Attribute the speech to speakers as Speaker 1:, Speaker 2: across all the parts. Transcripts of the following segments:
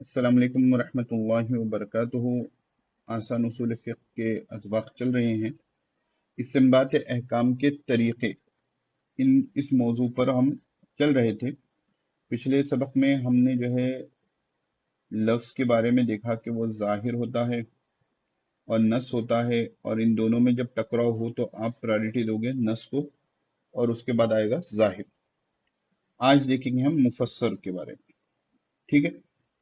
Speaker 1: السلام علیکم ورحمۃ اللہ وبرکاتہ۔ آسان اصول فقہ کے اسباق چل رہے ہیں۔ استنباط احکام کے طریقے، اس موضوع پر ہم چل رہے تھے۔ پچھلے سبق میں ہم نے لفظ کے بارے میں دیکھا کہ وہ ظاہر ہوتا ہے اور نص ہوتا ہے، اور ان دونوں میں جب ٹکراؤ ہو تو آپ پرائرٹی دو گے نص کو، اور اس کے بعد آئے گا ظاہر۔ آج دیکھیں گے ہم مفسر کے بارے میں، ٹھیک ہے؟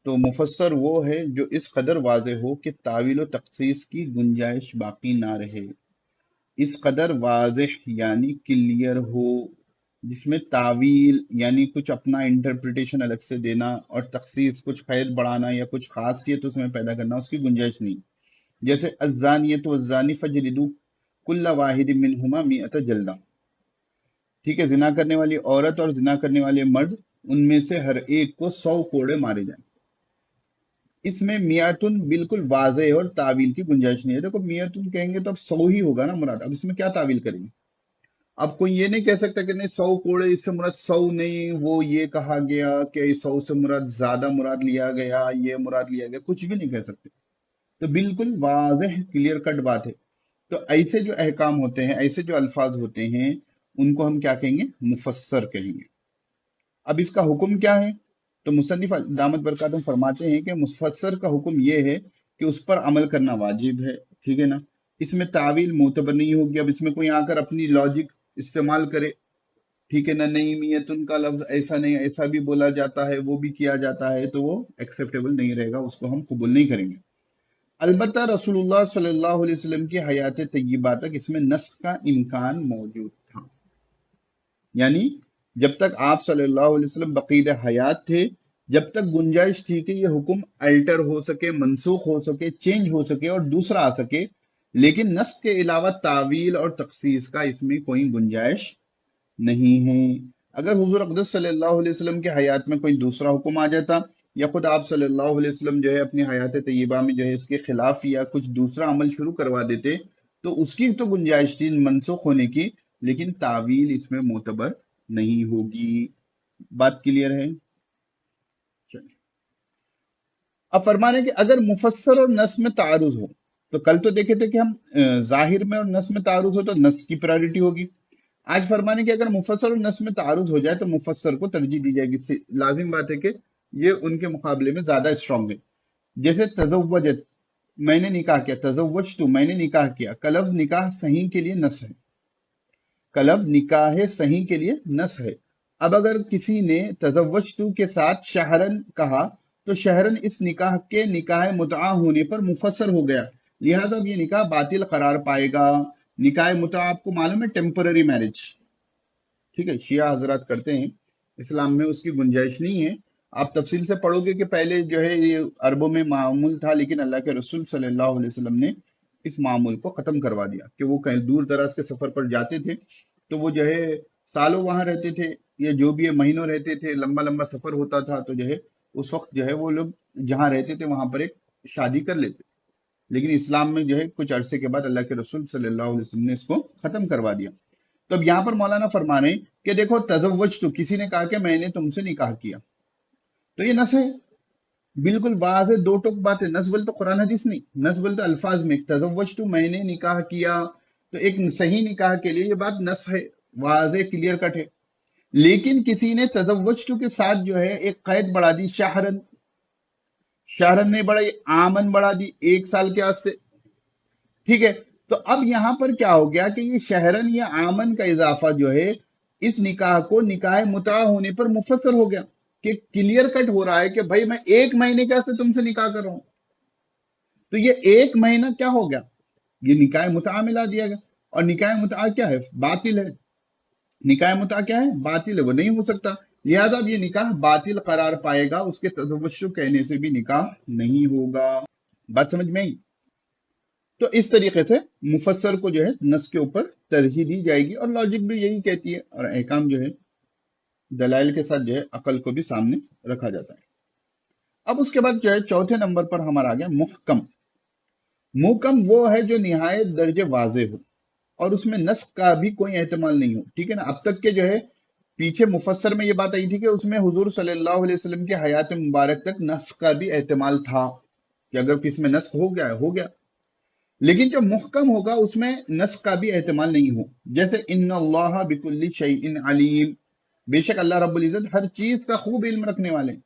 Speaker 1: تو مفسر وہ ہے جو اس قدر واضح ہو کہ تعویل و تخصیص کی گنجائش باقی نہ رہے۔ اس قدر واضح یعنی کلیئر ہو، جس میں تعویل یعنی کچھ اپنا انٹرپریٹیشن الگ سے دینا، اور تخصیص کچھ قید بڑھانا یا کچھ خاصیت اس میں پیدا کرنا، اس کی گنجائش نہیں۔ جیسے الزانیۃ والزانی فجلدوا کل واحد منہما مئۃ جلدہ، ٹھیک ہے؟ زنا کرنے والی عورت اور زنا کرنے والے مرد، ان میں سے ہر ایک کو 100 کوڑے مارے جائیں۔ اس میں میاتن بالکل واضح اور تعویل کی گنجائش نہیں ہے۔ دیکھو میاتن کہیں گے تو اب 100 ہی ہوگا نا مراد، اب اس میں کیا تعویل کریں گے؟ اب کوئی یہ نہیں کہہ سکتا کہ نہیں 100 کوڑے اس سے مراد 100 نہیں، وہ یہ کہا گیا کہ 100 سے مراد زیادہ مراد لیا گیا، یہ مراد لیا گیا، کچھ بھی نہیں کہہ سکتے۔ تو بالکل واضح کلیئر کٹ بات ہے۔ تو ایسے جو احکام ہوتے ہیں، ایسے جو الفاظ ہوتے ہیں، ان کو ہم کیا کہیں گے؟ مفسر کہیں گے۔ اب اس کا حکم کیا ہے؟ تو مصنف دامت برکاتہم فرماتے ہیں کہ مفسر کا حکم یہ ہے کہ اس پر عمل کرنا واجب ہے، ٹھیک ہے نا؟ اس میں تعویل معتبر نہیں ہوگی۔ اب اس میں کوئی آ کر اپنی لاجک استعمال کرے، ٹھیک ہے نا، نہیں میتن کا لفظ ایسا نہیں، ایسا بھی بولا جاتا ہے، وہ بھی کیا جاتا ہے، تو وہ ایکسیپٹیبل نہیں رہے گا، اس کو ہم قبول نہیں کریں گے۔ البتہ رسول اللہ صلی اللہ علیہ وسلم کی حیات طیبہ تک اس میں نسخ کا امکان موجود تھا، یعنی جب تک آپ صلی اللہ علیہ وسلم بقید حیات تھے، جب تک گنجائش تھی کہ یہ حکم الٹر ہو سکے، منسوخ ہو سکے، چینج ہو سکے اور دوسرا آ سکے، لیکن نسخ کے علاوہ تعویل اور تخصیص کا اس میں کوئی گنجائش نہیں ہے۔ اگر حضور اقدس صلی اللہ علیہ وسلم کے حیات میں کوئی دوسرا حکم آ جاتا، یا خود آپ صلی اللہ علیہ وسلم اپنی حیات طیبہ میں اس کے خلاف یا کچھ دوسرا عمل شروع کروا دیتے، تو اس کی تو گنجائش تھی منسوخ ہونے کی، لیکن تعویل اس میں معتبر نہیں ہوگی۔ بات کلیئر ہے؟ چلیے، اب فرما رہے ہیں کہ اگر مفسر اور نص میں تعارض ہو، تو کل تو دیکھے تھے کہ ہم ظاہر میں اور نص میں تعارض ہو تو نص کی پرائرٹی ہوگی۔ آج فرمانے کہ اگر مفسر اور نص میں تعارض ہو جائے تو مفسر کو ترجیح دی جائے گی۔ لازم بات ہے کہ یہ ان کے مقابلے میں زیادہ اسٹرانگ ہے۔ جیسے تزوجت، میں نے نکاح کیا، تزوجت میں نے نکاح کیا، کا لفظ نکاح صحیح کے لیے نص ہے، کا لفظ نکاح صحیح کے لیے نص ہے۔ اب اگر کسی نے تزوجت کے ساتھ شہرن کہا تو شہرن اس نکاح کے نکاح متعہ ہونے پر مفسر ہو گیا، لہذا اب یہ نکاح باطل قرار پائے گا۔ نکاح متعہ آپ کو معلوم ہے ٹیمپرری میرج، ٹھیک ہے؟ شیعہ حضرات کرتے ہیں، اسلام میں اس کی گنجائش نہیں ہے۔ آپ تفصیل سے پڑھو گے کہ پہلے یہ عربوں میں معمول تھا، لیکن اللہ کے رسول صلی اللہ علیہ وسلم نے اس معمول کو ختم کروا دیا کہ وہ کہیں دور دراز کے سفر پر جاتے تھے تو وہ سالوں وہاں رہتے تھے، یا جو بھی مہینوں رہتے تھے، لمبا لمبا سفر ہوتا تھا، تو اس وقت وہ لوگ جہاں رہتے تھے وہاں پر ایک شادی کر لیتے۔ لیکن اسلام میں کچھ عرصے کے بعد اللہ کے رسول صلی اللہ علیہ وسلم نے اس کو ختم کروا دیا۔ تو اب یہاں پر مولانا فرما رہے ہیں کہ دیکھو تزوج، تو کسی نے کہا کہ میں نے تم سے نکاح کیا، تو یہ نص ہے، بالکل واضح دو ٹوک بات ہے۔ نص بول تو قرآن حدیث نہیں، نص بول تو الفاظ میں، تزوج تو میں نے نکاح کیا، تو ایک صحیح نکاح کے لیے یہ بات نص ہے، واضح کلیئر کٹ ہے۔ لیکن کسی نے تزوجت کے ساتھ ایک قید بڑھا دی، شہرن، شہرن نہیں بڑھائی، آمن بڑھا دی، 1 سال کے بعد سے، ٹھیک ہے؟ تو اب یہاں پر کیا ہو گیا کہ یہ شہرن یا آمن کا اضافہ اس نکاح کو نکاح متعہ ہونے پر مفسر ہو گیا، کہ کلیئر کٹ ہو رہا ہے کہ بھائی میں 1 مہینے کے سے تم سے نکاح کر رہا ہوں، تو یہ 1 مہینہ کیا ہو گیا؟ یہ نکاح متعہ میں لا دیا گیا، اور نکاح متعہ کیا ہے؟ باطل ہے۔ نکاح متعہ کیا ہے؟ باطل ہے، وہ نہیں ہو سکتا، لہذا اب یہ نکاح باطل قرار پائے گا، اس کے تزوج کہنے سے بھی نکاح نہیں ہوگا۔ بات سمجھ میں آئی؟ تو اس طریقے سے مفسر کو نص کے اوپر ترجیح دی جائے گی، اور لاجک بھی یہی کہتی ہے، اور احکام دلائل کے ساتھ عقل کو بھی سامنے رکھا جاتا ہے۔ اب اس کے بعد چوتھے نمبر پر ہمارا آ گیا محکم۔ محکم وہ ہے جو نہایت درجے واضح ہو اور اس میں نسخ کا بھی کوئی احتمال نہیں ہو، ٹھیک ہے نا؟ اب تک کے پیچھے مفسر میں یہ بات آئی تھی کہ اس میں حضور صلی اللہ علیہ وسلم کی حیات مبارک تک نسخ کا بھی احتمال تھا کہ اگر کس میں نسخ ہو گیا ہے ہو گیا، لیکن جو محکم ہوگا اس میں نسخ کا بھی احتمال نہیں ہو، جیسے ان اللہ بکل شیء علیم، بے شک اللہ رب العزت ہر چیز کا خوب علم رکھنے والے ہیں۔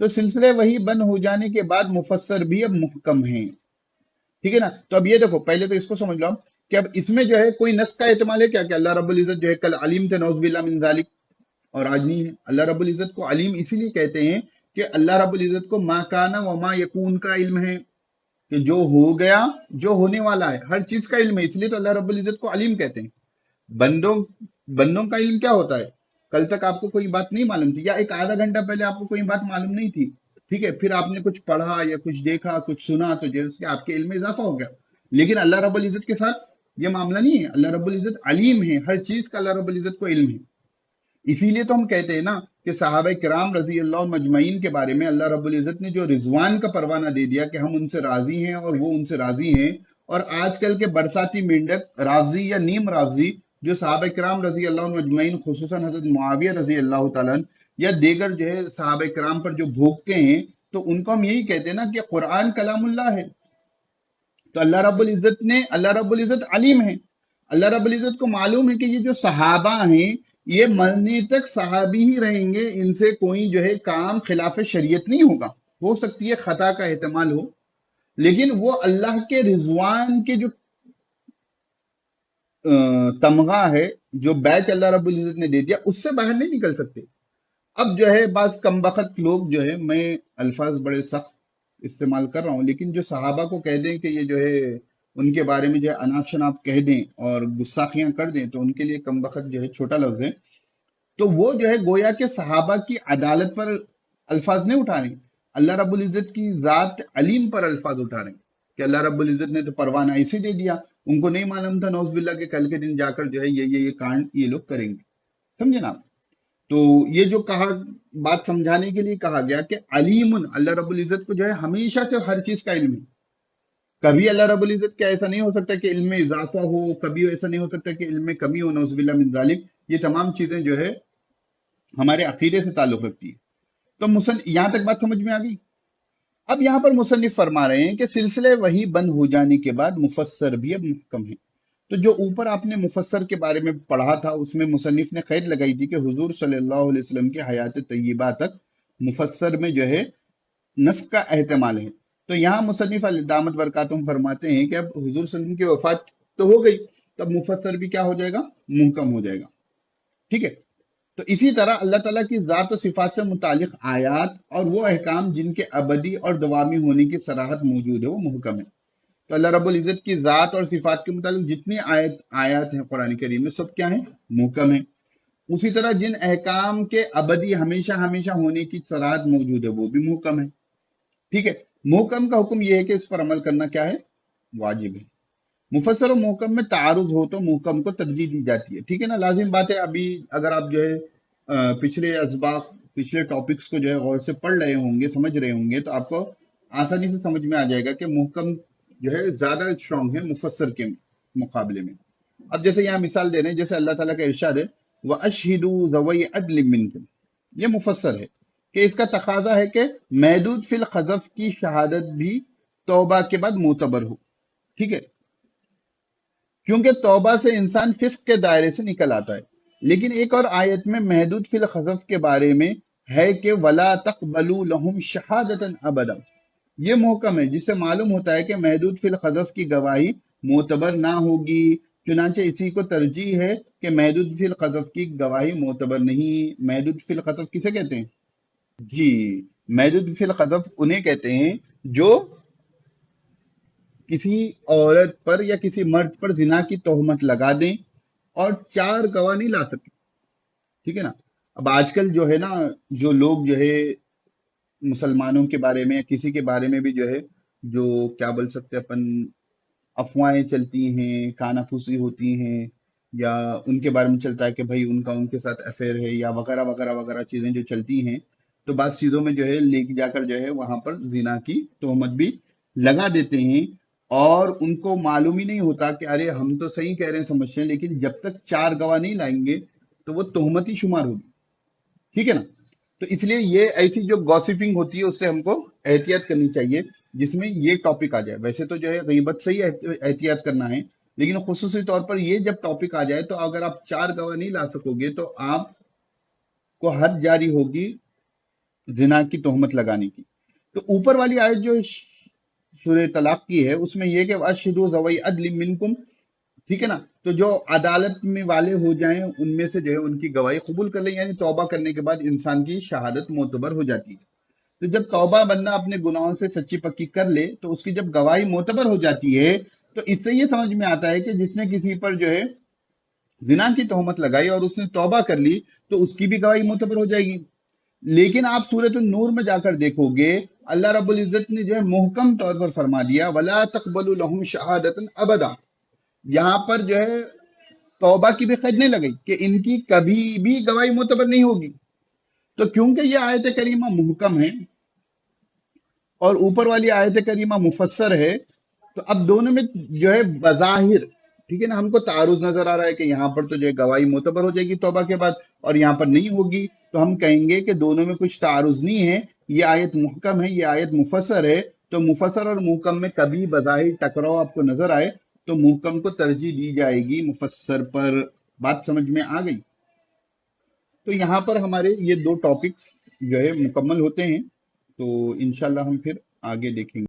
Speaker 1: تو سلسلے وہی بند ہو جانے کے بعد مفسر بھی اب محکم ہیں، ٹھیک ہے نا؟ تو اب یہ دیکھو، پہلے تو اس کو سمجھ لو کہ اب اس میں جو ہے کوئی نسخ کا احتمال ہے کیا کہ اللہ رب العزت جو ہے کل علیم تھے نعوذ باللہ من ذالک اور آج نہیں ہے؟ اللہ رب العزت کو علیم اسی لیے کہتے ہیں کہ اللہ رب العزت کو ما کانا و ما یکون کا علم ہے، کہ جو ہو گیا، جو ہونے والا ہے، ہر چیز کا علم ہے، اس لیے تو اللہ رب العزت کو علیم کہتے ہیں۔ بندوں بندوں کا علم کیا ہوتا ہے؟ کل تک آپ کو کوئی بات نہیں معلوم تھی، یا ایک آدھا گھنٹہ پہلے آپ کو کوئی بات معلوم نہیں تھی، ٹھیک ہے، پھر آپ نے کچھ پڑھا یا کچھ دیکھا کچھ سنا تو جیسے آپ کے علم میں اضافہ ہو گیا۔ لیکن اللہ رب العزت کے ساتھ یہ معاملہ نہیں ہے، اللہ رب العزت علیم ہے، ہر چیز کا اللہ رب العزت کو علم ہے۔ اسی لیے تو ہم کہتے ہیں نا کہ صحابہ کرام رضی اللہ مجمعین کے بارے میں اللہ رب العزت نے جو رضوان کا پروانہ دے دیا کہ ہم ان سے راضی ہیں اور وہ ان سے راضی ہیں، اور آج کل کے برساتی مینڈک راضی یا نیم راضی جو صحابہ کرام رضی اللہ مجمعین خصوصاً حضرت معاویہ رضی اللہ تعالیٰ عنہ یا دیگر جو ہے صحابہ کرام پر جو بھوکتے ہیں، تو ان کو ہم یہی کہتے ہیں نا کہ قرآن کلام اللہ ہے۔ تو اللہ رب العزت علیم ہے، اللہ رب العزت کو معلوم ہے کہ یہ جو صحابہ ہیں یہ مرنے تک صحابی ہی رہیں گے، ان سے کوئی جو ہے کام خلاف شریعت نہیں ہوگا، ہو سکتی ہے خطا کا احتمال ہو، لیکن وہ اللہ کے رضوان کے جو تمغہ ہے، جو بیچ اللہ رب العزت نے دے دیا، اس سے باہر نہیں نکل سکتے۔ اب جو ہے بعض کم بخت لوگ جو ہے، میں الفاظ بڑے سخت استعمال کر رہا ہوں، لیکن جو صحابہ کو کہہ دیں کہ یہ جو ہے ان کے بارے میں جو ہے اناپ شناپ کہہ دیں اور گستاخیاں کر دیں، تو ان کے لیے کم بخت جو ہے چھوٹا لفظ ہے۔ تو وہ جو ہے گویا کہ صحابہ کی عدالت پر الفاظ نہیں اٹھا رہے ہیں، اللہ رب العزت کی ذات علیم پر الفاظ اٹھا رہے ہیں کہ اللہ رب العزت نے تو پروانہ ایسے دے دیا، ان کو نہیں معلوم تھا نعوذ باللہ کہ کل کے دن جا کر جو ہے یہ کانڈ یہ لوگ کریں گے، سمجھے نا؟ تو یہ جو کہا، بات سمجھانے کے لیے کہا گیا کہ علیم، اللہ رب العزت کو جو ہے ہمیشہ سے ہر چیز کا علم ہے۔ کبھی اللہ رب العزت کا ایسا نہیں ہو سکتا کہ علم میں اضافہ ہو، کبھی ایسا نہیں ہو سکتا کہ علم میں کمی ہو، نعوذ باللہ من ذالک۔ یہ تمام چیزیں جو ہے ہمارے عقیدے سے تعلق رکھتی ہے۔ تو یہاں تک بات سمجھ میں آ گئی؟ اب یہاں پر مصنف فرما رہے ہیں کہ سلسلے وہی بند ہو جانے کے بعد مفسر بھی اب محکم ہے۔ تو جو اوپر آپ نے مفسر کے بارے میں پڑھا تھا، اس میں مصنف نے قید لگائی تھی کہ حضور صلی اللہ علیہ وسلم کی حیات طیبہ تک مفسر میں جو ہے نسخ کا احتمال ہے۔ تو یہاں مصنف دامت برکاتہم فرماتے ہیں کہ اب حضور صلی اللہ علیہ وسلم کی وفات تو ہو گئی، تب مفسر بھی کیا ہو جائے گا؟ محکم ہو جائے گا، ٹھیک ہے۔ تو اسی طرح اللہ تعالیٰ کی ذات و صفات سے متعلق آیات اور وہ احکام جن کے ابدی اور دوامی ہونے کی صراحت موجود ہے وہ محکم ہے۔ تو اللہ رب العزت کی ذات اور صفات کے متعلق جتنی آیات ہیں قرآن کریم میں، سب کیا ہیں؟ محکم ہیں۔ اسی طرح جن احکام کے ابدی ہمیشہ ہمیشہ ہونے کی صراحت موجود ہے وہ بھی محکم ہے، ٹھیک ہے۔ محکم کا حکم یہ ہے کہ اس پر عمل کرنا کیا ہے؟ واجب ہے۔ مفسر و محکم میں تعارض ہو تو محکم کو ترجیح دی جاتی ہے، ٹھیک ہے نا؟ لازم بات ہے، ابھی اگر آپ جو ہے پچھلے اسباق پچھلے ٹاپکس کو جو ہے غور سے پڑھ رہے ہوں گے، سمجھ رہے ہوں گے، تو آپ کو آسانی سے سمجھ میں آ جائے گا کہ محکم جو ہے زیادہ اسٹرانگ ہے مفسر کے مقابلے میں۔ اب جیسے یہاں مثال دے رہے ہیں، جیسے اللہ تعالیٰ کا ارشاد ہے وَأَشْهِدُوا ذَوَيْ عَدْلٍ مِّنْكُمْ، یہ مفسر ہے کہ اس کا تقاضا ہے کہ محدود فی القذف کی شہادت بھی توبہ کے بعد معتبر ہو، ٹھیک ہے، کیونکہ توبہ سے انسان فسق کے دائرے سے نکل آتا ہے۔ لیکن ایک اور آیت میں محدود فی القذف کے بارے میں ہے کہ وَلَا تَقْبَلُوا لَهُمْ شَهَادَةً أَبَدًا، یہ محکم ہے، جس سے معلوم ہوتا ہے کہ محدود فی القذف کی گواہی معتبر نہ ہوگی، چنانچہ اسی کو ترجیح ہے کہ محدود فی القذف کی گواہی معتبر نہیں۔ محدود فی القذف کسے کہتے ہیں؟ جی، محدود فی القذف انہیں کہتے ہیں جو کسی عورت پر یا کسی مرد پر زنا کی تہمت لگا دیں اور 4 گواہ نہیں لا سکے، ٹھیک ہے نا؟ اب آج کل جو ہے نا، جو لوگ جو ہے مسلمانوں کے بارے میں کسی کے بارے میں بھی جو ہے، جو کیا بول سکتے اپن، افواہیں چلتی ہیں، کانا پھوسی ہوتی ہیں، یا ان کے بارے میں چلتا ہے کہ بھائی ان کے ساتھ افیئر ہے، یا وغیرہ وغیرہ وغیرہ چیزیں جو چلتی ہیں، تو بعض چیزوں میں جو ہے لے کے جا کر جو ہے وہاں پر زنا کی تہمت بھی لگا دیتے ہیں، اور ان کو معلوم ہی نہیں ہوتا کہ ارے ہم تو صحیح کہہ رہے ہیں، سمجھتے ہیں، لیکن جب تک 4 گواہ نہیں لائیں گے تو وہ تہمت ہی شمار ہوگی، ٹھیک ہے نا؟ تو اس لیے یہ ایسی جو گوسپنگ ہوتی ہے اس سے ہم کو احتیاط کرنی چاہیے، جس میں یہ ٹاپک آ جائے۔ ویسے تو جو ہے غیبت سے ہی احتیاط کرنا ہے، لیکن خصوصی طور پر یہ جب ٹاپک آ جائے تو اگر آپ 4 گواہ نہیں لا سکو گے تو آپ کو حد جاری ہوگی زنا کی تہمت لگانے کی۔ تو اوپر والی آیت جو سورہ طلاق کی ہے اس میں یہ کہ وَأَشْهِدُوا ذَوَيْ عَدْلٍ مِّنْكُمْ، ٹھیک ہے نا؟ تو جو عدالت میں والے ہو جائیں ان میں سے جو ہے ان کی گواہی قبول کر لیں، یعنی توبہ کرنے کے بعد انسان کی شہادت معتبر ہو جاتی ہے۔ تو جب توبہ بندہ اپنے گناہوں سے سچی پکی کر لے تو اس کی جب گواہی معتبر ہو جاتی ہے تو اس سے یہ سمجھ میں آتا ہے کہ جس نے کسی پر جو ہے زنا کی تہمت لگائی اور اس نے توبہ کر لی تو اس کی بھی گواہی معتبر ہو جائے گی۔ لیکن آپ سورۃ النور میں جا کر دیکھو گے اللہ رب العزت نے جو ہے محکم طور پر فرما دیا وَلَا تَقْبَلُوا لَهُمْ شَهَادَةً أَبَدًا، یہاں پر جو ہے توبہ کی بھی قید نہیں لگئی کہ ان کی کبھی بھی گواہی معتبر نہیں ہوگی۔ تو کیونکہ یہ آیت کریمہ محکم ہے اور اوپر والی آیت کریمہ مفسر ہے، تو اب دونوں میں جو ہے بظاہر، ٹھیک ہے نا، ہم کو تعارض نظر آ رہا ہے کہ یہاں پر تو جو ہے گواہی معتبر ہو جائے گی توبہ کے بعد اور یہاں پر نہیں ہوگی، تو ہم کہیں گے کہ دونوں میں کچھ تعارض نہیں ہے، یہ آیت محکم ہے، یہ آیت مفسر ہے، تو مفسر اور محکم میں کبھی بظاہر ٹکراؤ آپ کو نظر آئے تو محکم کو ترجیح دی جائے گی مفسر پر۔ بات سمجھ میں آ گئی؟ تو یہاں پر ہمارے یہ 2 ٹاپکس جو ہے مکمل ہوتے ہیں، تو انشاءاللہ ہم پھر آگے دیکھیں گے۔